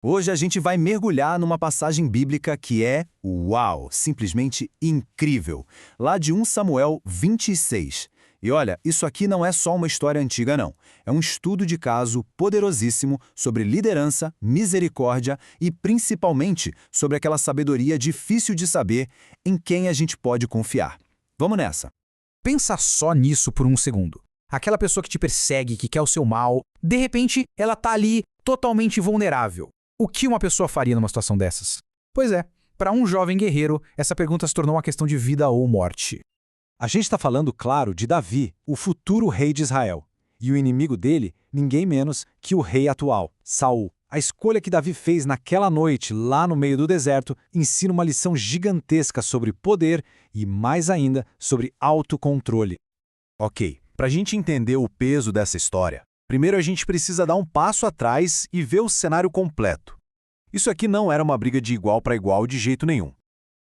Hoje a gente vai mergulhar numa passagem bíblica que é, uau, simplesmente incrível, lá de 1 Samuel 26. E olha, isso aqui não é só uma história antiga não, é um estudo de caso poderosíssimo sobre liderança, misericórdia e principalmente sobre aquela sabedoria difícil de saber em quem a gente pode confiar. Vamos nessa. Pensa só nisso por um segundo. Aquela pessoa que te persegue, que quer o seu mal, de repente ela tá ali totalmente vulnerável. O que uma pessoa faria numa situação dessas? Pois é, para um jovem guerreiro, essa pergunta se tornou uma questão de vida ou morte. A gente está falando, claro, de Davi, o futuro rei de Israel. E o inimigo dele, ninguém menos que o rei atual, Saul. A escolha que Davi fez naquela noite, lá no meio do deserto, ensina uma lição gigantesca sobre poder e, mais ainda, sobre autocontrole. Ok, para a gente entender o peso dessa história, primeiro a gente precisa dar um passo atrás e ver o cenário completo. Isso aqui não era uma briga de igual para igual de jeito nenhum.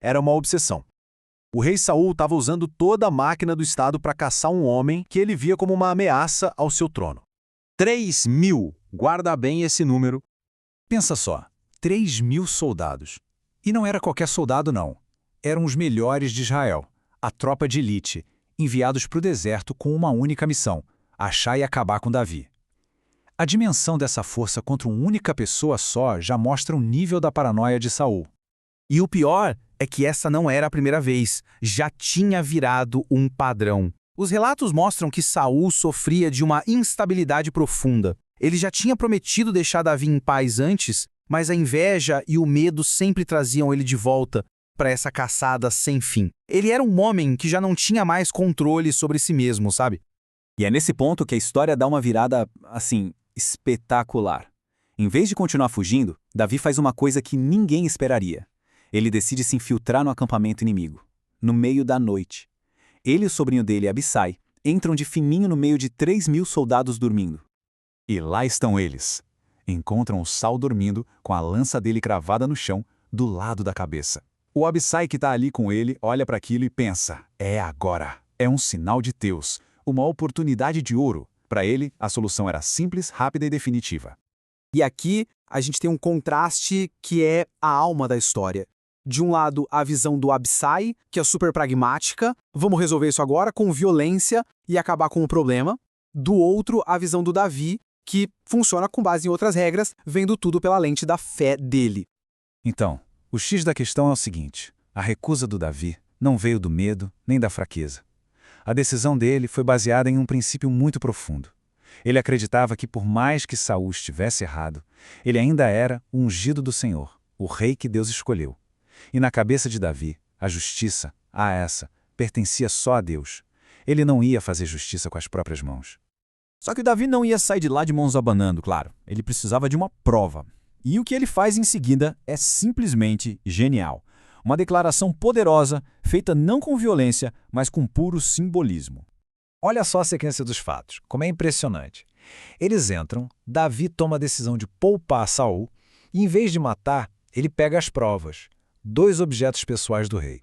Era uma obsessão. O rei Saul estava usando toda a máquina do Estado para caçar um homem que ele via como uma ameaça ao seu trono. 3.000! Guarda bem esse número. Pensa só, 3.000 soldados. E não era qualquer soldado não. Eram os melhores de Israel, a tropa de elite, enviados para o deserto com uma única missão: achar e acabar com Davi. A dimensão dessa força contra uma única pessoa só já mostra o nível da paranoia de Saul. E o pior é que essa não era a primeira vez, já tinha virado um padrão. Os relatos mostram que Saul sofria de uma instabilidade profunda. Ele já tinha prometido deixar Davi em paz antes, mas a inveja e o medo sempre traziam ele de volta para essa caçada sem fim. Ele era um homem que já não tinha mais controle sobre si mesmo, sabe? E é nesse ponto que a história dá uma virada, assim, espetacular. Em vez de continuar fugindo, Davi faz uma coisa que ninguém esperaria. Ele decide se infiltrar no acampamento inimigo, no meio da noite. Ele e o sobrinho dele, Abissai, entram de fininho no meio de 3.000 soldados dormindo. E lá estão eles. Encontram o Saul dormindo, com a lança dele cravada no chão, do lado da cabeça. O Abissai que está ali com ele olha para aquilo e pensa: é agora. É um sinal de Deus, uma oportunidade de ouro. Para ele, a solução era simples, rápida e definitiva. E aqui a gente tem um contraste que é a alma da história. De um lado, a visão do Abissai, que é super pragmática, vamos resolver isso agora com violência e acabar com o problema. Do outro, a visão do Davi, que funciona com base em outras regras, vendo tudo pela lente da fé dele. Então, o X da questão é o seguinte: a recusa do Davi não veio do medo nem da fraqueza. A decisão dele foi baseada em um princípio muito profundo. Ele acreditava que por mais que Saul estivesse errado, ele ainda era o ungido do Senhor, o rei que Deus escolheu. E na cabeça de Davi, a justiça, pertencia só a Deus. Ele não ia fazer justiça com as próprias mãos. Só que Davi não ia sair de lá de mãos abanando, claro. Ele precisava de uma prova. E o que ele faz em seguida é simplesmente genial. Uma declaração poderosa, feita não com violência, mas com puro simbolismo. Olha só a sequência dos fatos, como é impressionante. Eles entram, Davi toma a decisão de poupar Saul, e em vez de matar, ele pega as provas, 2 objetos pessoais do rei.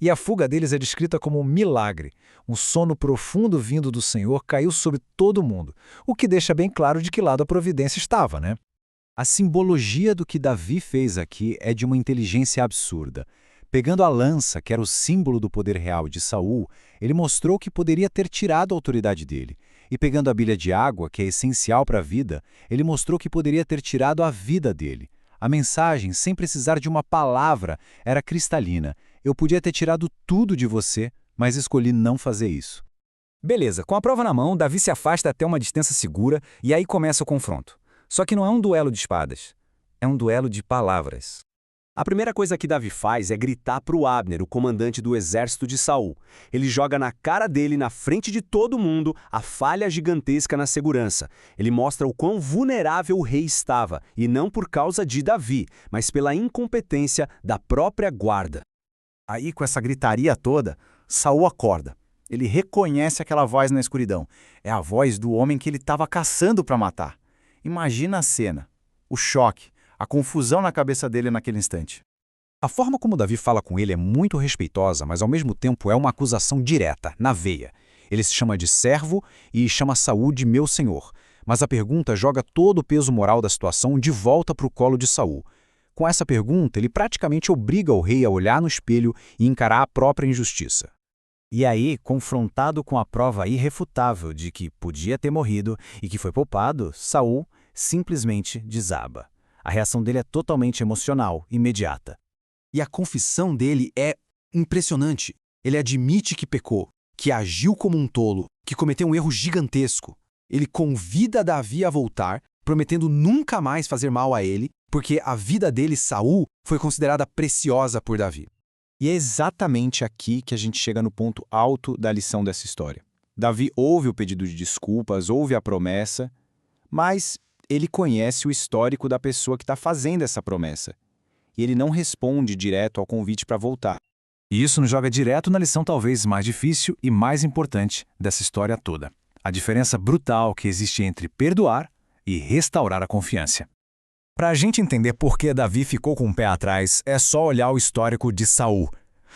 E a fuga deles é descrita como um milagre. Um sono profundo vindo do Senhor caiu sobre todo mundo, o que deixa bem claro de que lado a providência estava, né? A simbologia do que Davi fez aqui é de uma inteligência absurda. Pegando a lança, que era o símbolo do poder real de Saul, ele mostrou que poderia ter tirado a autoridade dele. E pegando a bilha de água, que é essencial para a vida, ele mostrou que poderia ter tirado a vida dele. A mensagem, sem precisar de uma palavra, era cristalina. Eu podia ter tirado tudo de você, mas escolhi não fazer isso. Beleza, com a prova na mão, Davi se afasta até uma distância segura e aí começa o confronto. Só que não é um duelo de espadas, é um duelo de palavras. A primeira coisa que Davi faz é gritar para o Abner, o comandante do exército de Saul. Ele joga na cara dele, na frente de todo mundo, a falha gigantesca na segurança. Ele mostra o quão vulnerável o rei estava, e não por causa de Davi, mas pela incompetência da própria guarda. Aí, com essa gritaria toda, Saul acorda. Ele reconhece aquela voz na escuridão. É a voz do homem que ele estava caçando para matar. Imagina a cena, o choque, a confusão na cabeça dele naquele instante. A forma como Davi fala com ele é muito respeitosa, mas ao mesmo tempo é uma acusação direta, na veia. Ele se chama de servo e chama Saul de meu senhor. Mas a pergunta joga todo o peso moral da situação de volta para o colo de Saul. Com essa pergunta, ele praticamente obriga o rei a olhar no espelho e encarar a própria injustiça. E aí, confrontado com a prova irrefutável de que podia ter morrido e que foi poupado, Saul simplesmente desaba. A reação dele é totalmente emocional, imediata. E a confissão dele é impressionante. Ele admite que pecou, que agiu como um tolo, que cometeu um erro gigantesco. Ele convida Davi a voltar, prometendo nunca mais fazer mal a ele, porque a vida dele, Saul, foi considerada preciosa por Davi. E é exatamente aqui que a gente chega no ponto alto da lição dessa história. Davi ouve o pedido de desculpas, ouve a promessa, mas ele conhece o histórico da pessoa que está fazendo essa promessa. E ele não responde direto ao convite para voltar. E isso nos joga direto na lição talvez mais difícil e mais importante dessa história toda. A diferença brutal que existe entre perdoar e restaurar a confiança. Para a gente entender por que Davi ficou com o pé atrás, é só olhar o histórico de Saul.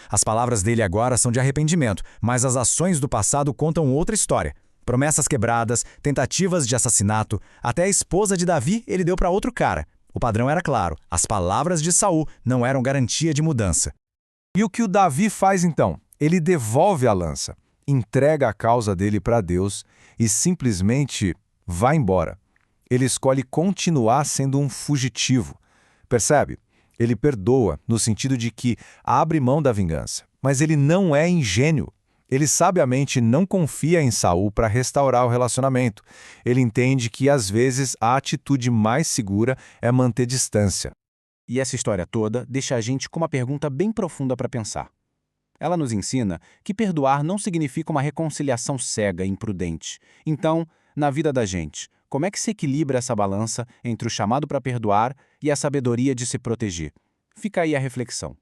As palavras dele agora são de arrependimento, mas as ações do passado contam outra história. Promessas quebradas, tentativas de assassinato, até a esposa de Davi ele deu para outro cara. O padrão era claro, as palavras de Saul não eram garantia de mudança. E o que o Davi faz então? Ele devolve a lança, entrega a causa dele para Deus e simplesmente vai embora. Ele escolhe continuar sendo um fugitivo. Percebe? Ele perdoa, no sentido de que abre mão da vingança. Mas ele não é ingênuo. Ele sabiamente não confia em Saul para restaurar o relacionamento. Ele entende que, às vezes, a atitude mais segura é manter distância. E essa história toda deixa a gente com uma pergunta bem profunda para pensar. Ela nos ensina que perdoar não significa uma reconciliação cega e imprudente. Então, na vida da gente, como é que se equilibra essa balança entre o chamado para perdoar e a sabedoria de se proteger? Fica aí a reflexão.